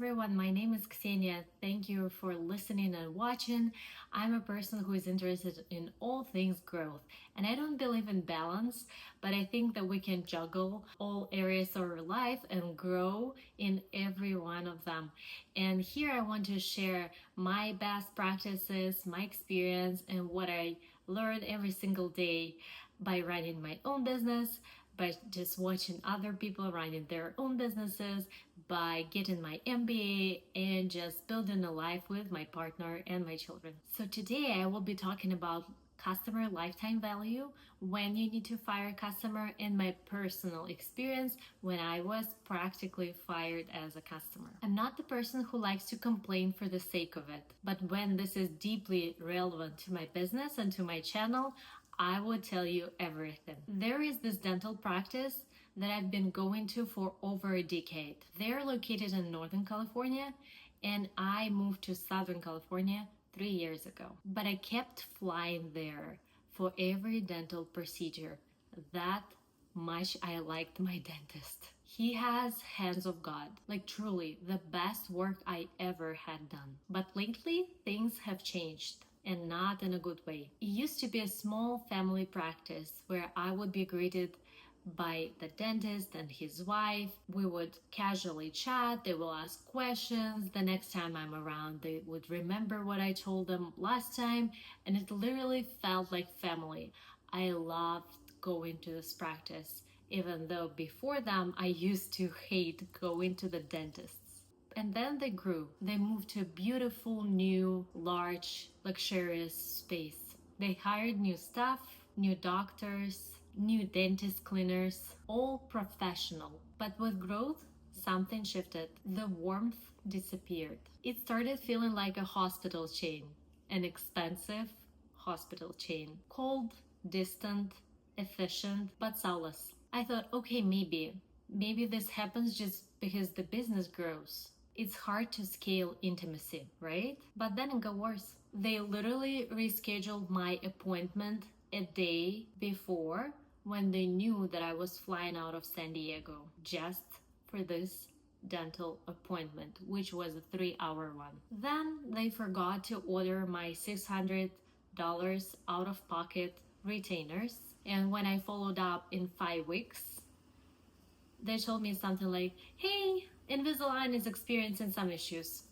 everyone, my name is Ksenia. Thank you for listening and watching. I'm a person who is interested in all things growth, and I don't believe in balance, but I think that we can juggle all areas of our life and grow in every one of them. And here I want to share my best practices, my experience, and what I learn every single day by running my own business, by just watching other people running their own businesses, by getting my MBA, and just building a life with my partner and my children. So today I will be talking about customer lifetime value, when you need to fire a customer, and my personal experience when I was practically fired as a customer. I'm not the person who likes to complain for the sake of it, but when this is deeply relevant to my business and to my channel, I will tell you everything. There is this dental practice that I've been going to for over a decade. They're located in Northern California, and I moved to Southern California 3 years ago. But I kept flying there for every dental procedure. That much I liked my dentist. He has hands of God, like truly the best work I ever had done. But lately, things have changed, and not in a good way. It used to be a small family practice where I would be greeted by the dentist and his wife. We would casually chat, they will ask questions. The next time I'm around, they would remember what I told them last time, and it literally felt like family. I loved going to this practice, even though before them I used to hate going to the dentist. And then they grew. They moved to a beautiful, new, large, luxurious space. They hired new staff, new doctors, new dentist cleaners, all professional. But with growth, something shifted. The warmth disappeared. It started feeling like a hospital chain, an expensive hospital chain. Cold, distant, efficient, but soulless. I thought, okay, maybe this happens just because the business grows. It's hard to scale intimacy, right? But then it got worse. They literally rescheduled my appointment a day before, when they knew that I was flying out of San Diego just for this dental appointment, which was a 3-hour one. Then they forgot to order my $600 out-of-pocket retainers. And when I followed up in 5 weeks, they told me something like, hey, Invisalign is experiencing some issues,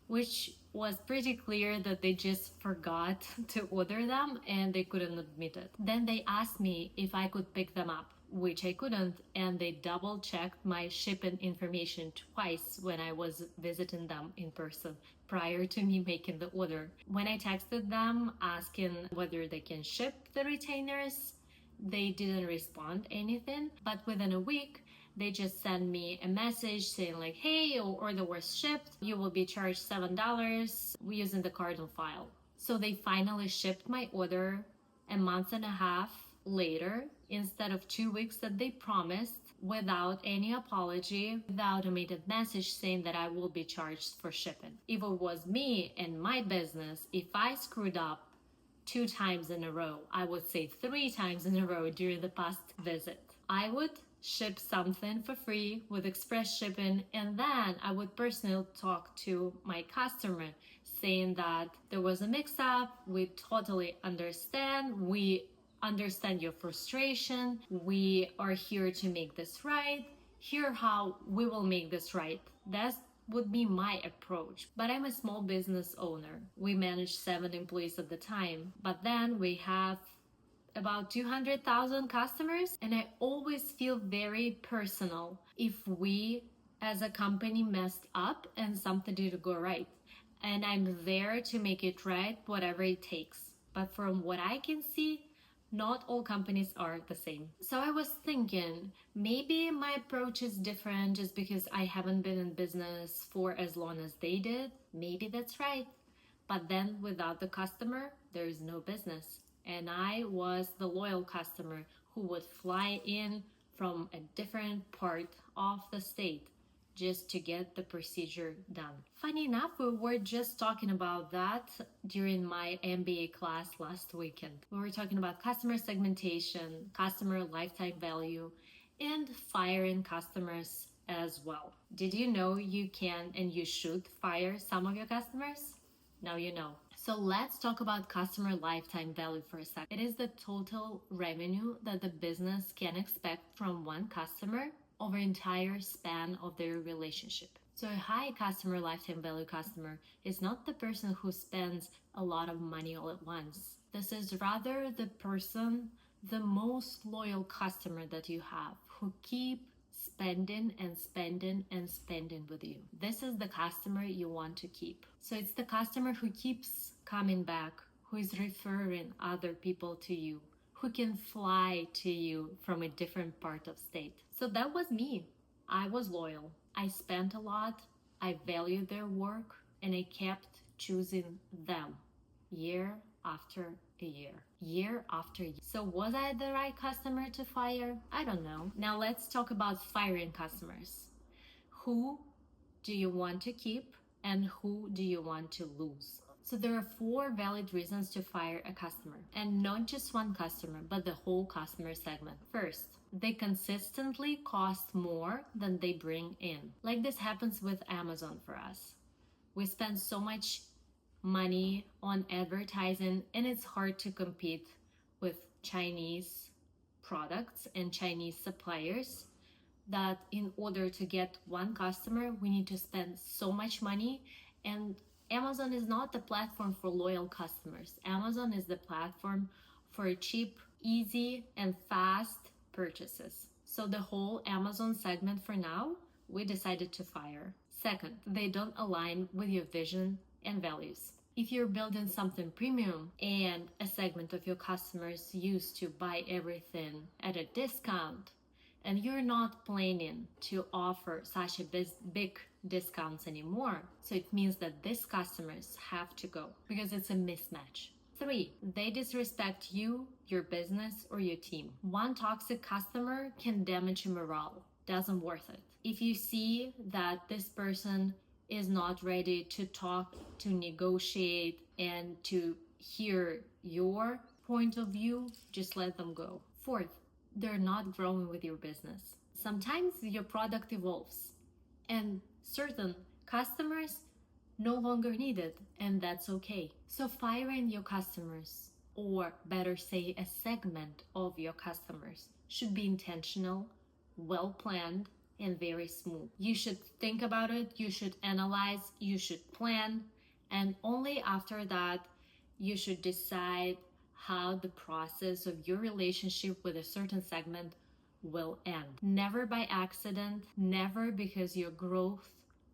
which was pretty clear that they just forgot to order them and they couldn't admit it. Then they asked me if I could pick them up, which I couldn't, and they double checked my shipping information twice when I was visiting them in person prior to me making the order. When I texted them asking whether they can ship the retainers, they didn't respond anything, but within a week, they just sent me a message saying like, hey, your order was shipped. You will be charged $7 using the card on file. So they finally shipped my order a month and a half later instead of 2 weeks that they promised, without any apology, without automated message saying that I will be charged for shipping. If it was me and my business, if I screwed up 2 times in a row, I would say 3 times in a row during the past visit, I would ship something for free with express shipping, and then I would personally talk to my customer saying that there was a mix-up, we totally understand, we understand your frustration, we are here to make this right, here how we will make this right. That would be my approach. But I'm a small business owner. We manage 7 employees at the time, but then we have about 200,000 customers, and I always feel very personal if we as a company messed up and something didn't go right, and I'm there to make it right, whatever it takes. But from what I can see, not all companies are the same. So I was thinking, maybe my approach is different just because I haven't been in business for as long as they did. Maybe that's right. But then without the customer, there is no business. And I was the loyal customer who would fly in from a different part of the state just to get the procedure done. Funny enough, we were just talking about that during my MBA class last weekend. We were talking about customer segmentation, customer lifetime value, and firing customers as well. Did you know you can and you should fire some of your customers? Now you know. So let's talk about customer lifetime value for a second. It is the total revenue that the business can expect from one customer over entire span of their relationship. So a high customer lifetime value customer is not the person who spends a lot of money all at once. This is rather the person, the most loyal customer that you have, who keep spending and spending and spending with you. This is the customer you want to keep. So it's the customer who keeps coming back, who is referring other people to you, who can fly to you from a different part of state. So that was me. I was loyal. I spent a lot. I valued their work, and I kept choosing them year after a year after year. So was I the right customer to fire? I don't know. Now let's talk about firing customers. Who do you want to keep and who do you want to lose? So there are 4 valid reasons to fire a customer, and not just one customer, but the whole customer segment. First, they consistently cost more than they bring in. Like this happens with Amazon for us. We spend so much money on advertising, and it's hard to compete with Chinese products and Chinese suppliers, that in order to get one customer we need to spend so much money. And Amazon is not the platform for loyal customers. Amazon is the platform for cheap, easy, and fast purchases. So the whole Amazon segment for now, we decided to fire. Second, they don't align with your vision and values. If you're building something premium and a segment of your customers used to buy everything at a discount, and you're not planning to offer such a big discounts anymore, so it means that these customers have to go because it's a mismatch. 3, they disrespect you, your business, or your team. One toxic customer can damage your morale. Doesn't worth it. If you see that this person is not ready to talk, to negotiate, and to hear your point of view, just let them go. 4th, they're not growing with your business. Sometimes your product evolves and certain customers no longer need it, and that's okay. So firing your customers, or better say a segment of your customers, should be intentional, well planned, and very smooth. You should think about it, you should analyze, you should plan, and only after that you should decide how the process of your relationship with a certain segment will end. Never by accident, never because your growth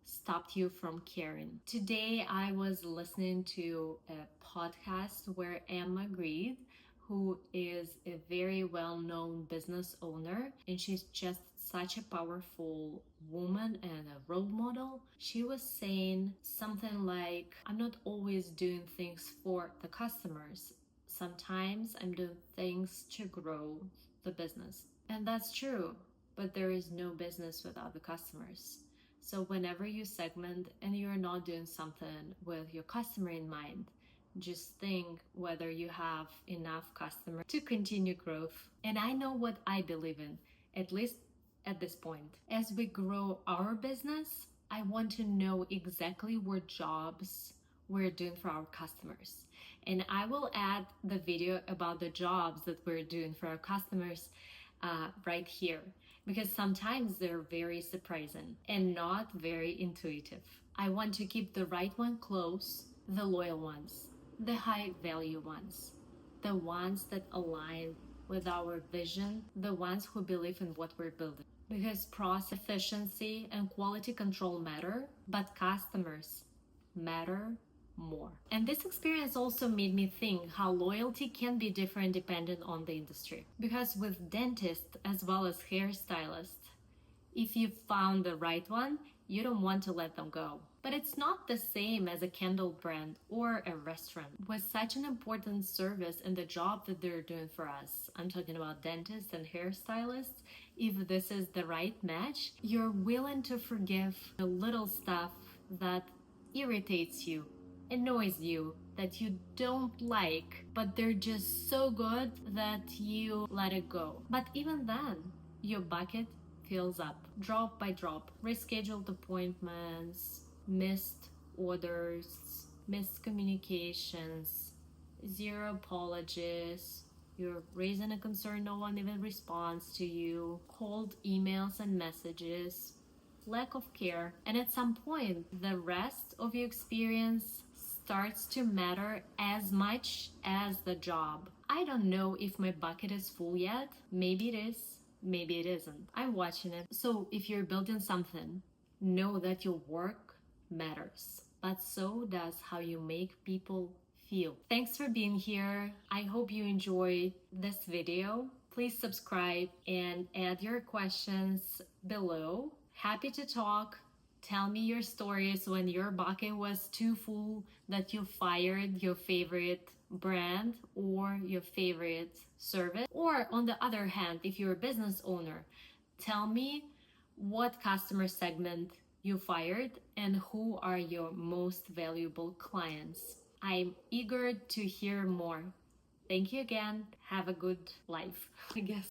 stopped you from caring. Today I was listening to a podcast where Emma Greed, who is a very well-known business owner, and she's just such a powerful woman and a role model. She was saying something like, I'm not always doing things for the customers. Sometimes I'm doing things to grow the business. And that's true, but there is no business without the customers. So whenever you segment and you're not doing something with your customer in mind, just think whether you have enough customers to continue growth. And I know what I believe in, at least at this point. As we grow our business, I want to know exactly what jobs we're doing for our customers. And I will add the video about the jobs that we're doing for our customers right here, because sometimes they're very surprising and not very intuitive. I want to keep the right one close, the loyal ones, the high value ones, the ones that align with our vision, the ones who believe in what we're building. Because process efficiency and quality control matter, but customers matter more. And this experience also made me think how loyalty can be different depending on the industry. Because with dentists as well as hairstylists, if you found the right one, you don't want to let them go. But it's not the same as a candle brand or a restaurant. With such an important service and the job that they're doing for us, I'm talking about dentists and hairstylists, if this is the right match, you're willing to forgive the little stuff that irritates you, annoys you, that you don't like, but they're just so good that you let it go. But even then, your bucket fills up drop by drop. Rescheduled appointments, missed orders, missed communications, zero apologies. You're raising a concern, no one even responds to you, cold emails and messages, lack of care, and at some point, the rest of your experience starts to matter as much as the job. I don't know if my bucket is full yet. Maybe it is, maybe it isn't. I'm watching it. So if you're building something, know that your work matters, but so does how you make people feel. Thanks for being here. I hope you enjoyed this video. Please subscribe and add your questions below. Happy to talk. Tell me your stories when your bucket was too full that you fired your favorite brand or your favorite service. Or on the other hand, if you're a business owner, tell me what customer segment you fired and who are your most valuable clients. I'm eager to hear more. Thank you again. Have a good life, I guess.